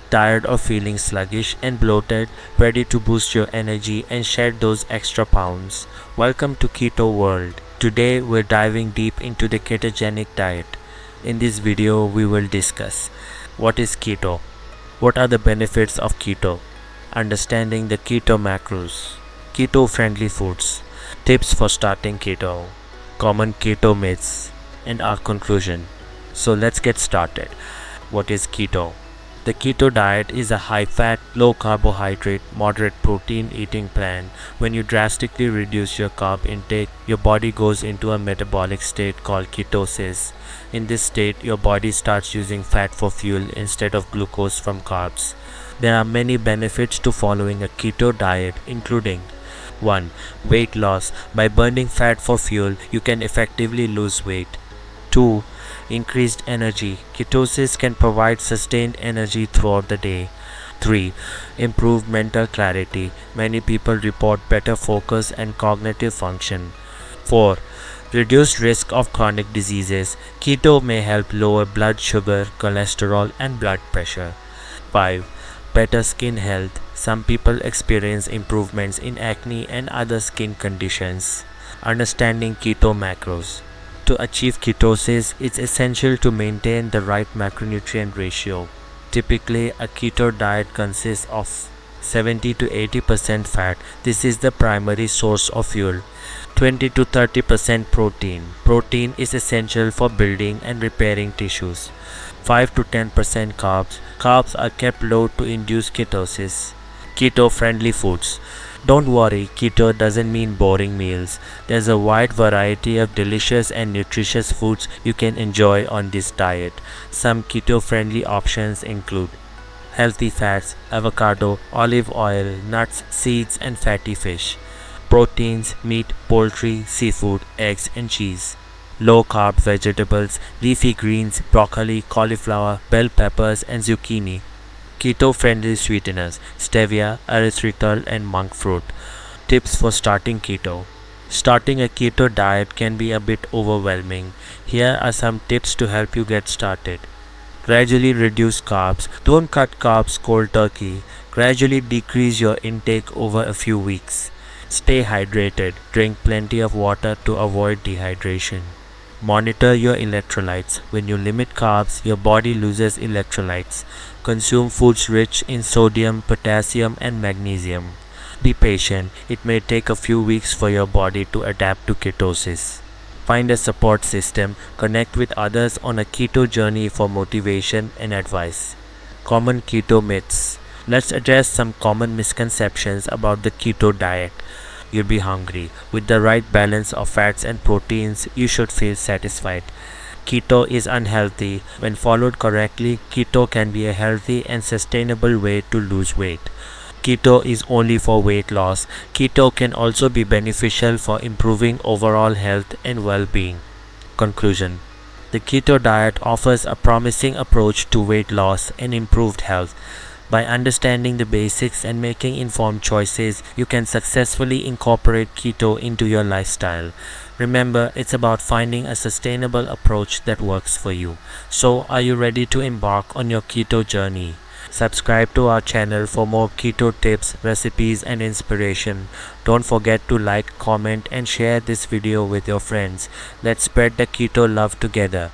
Tired of feeling sluggish and bloated, ready to boost your energy and shed those extra pounds? Welcome to Keto World. Today we're diving deep into the ketogenic diet. In this video we will discuss what is keto, what are the benefits of keto, understanding the keto macros, keto friendly foods, tips for starting keto, common keto myths, and our conclusion. So let's get started. What is keto? The keto diet is a high-fat, low-carbohydrate, moderate protein eating plan. When you drastically reduce your carb intake, your body goes into a metabolic state called ketosis. In this state, your body starts using fat for fuel instead of glucose from carbs. There are many benefits to following a keto diet, including 1. Weight loss. By burning fat for fuel, you can effectively lose weight. 2. Increased energy. Ketosis can provide sustained energy throughout the day. 3. Improved mental clarity. Many people report better focus and cognitive function. 4. Reduced risk of chronic diseases. Keto may help lower blood sugar, cholesterol, and blood pressure. 5. Better skin health. Some people experience improvements in acne and other skin conditions. Understanding keto macros. To achieve ketosis, it's essential to maintain the right macronutrient ratio. Typically, a keto diet consists of 70 to 80% fat. This is the primary source of fuel. 20 to 30% protein. Protein is essential for building and repairing tissues. 5 to 10% carbs. Carbs are kept low to induce ketosis. Keto-friendly foods. Don't worry, keto doesn't mean boring meals. There's a wide variety of delicious and nutritious foods you can enjoy on this diet. Some keto-friendly options include healthy fats, avocado, olive oil, nuts, seeds, and fatty fish. Proteins, meat, poultry, seafood, eggs, and cheese. Low-carb vegetables, leafy greens, broccoli, cauliflower, bell peppers, and zucchini. Keto-friendly sweeteners, stevia, erythritol, and monk fruit. Tips for starting keto. Starting a keto diet can be a bit overwhelming. Here are some tips to help you get started. Gradually reduce carbs. Don't cut carbs cold turkey. Gradually decrease your intake over a few weeks. Stay hydrated. Drink plenty of water to avoid dehydration. Monitor your electrolytes. When you limit carbs, your body loses electrolytes. Consume foods rich in sodium, potassium, and magnesium. Be patient. It may take a few weeks for your body to adapt to ketosis. Find a support system. Connect with others on a keto journey for motivation and advice. Common keto myths. Let's address some common misconceptions about the keto diet. You'll be hungry. With the right balance of fats and proteins, you should feel satisfied. Keto is unhealthy. When followed correctly, keto can be a healthy and sustainable way to lose weight. Keto is only for weight loss. Keto can also be beneficial for improving overall health and well-being. Conclusion. The keto diet offers a promising approach to weight loss and improved health. By understanding the basics and making informed choices, you can successfully incorporate keto into your lifestyle. Remember, it's about finding a sustainable approach that works for you. So, are you ready to embark on your keto journey? Subscribe to our channel for more keto tips, recipes, and inspiration. Don't forget to like, comment, and share this video with your friends. Let's spread the keto love together.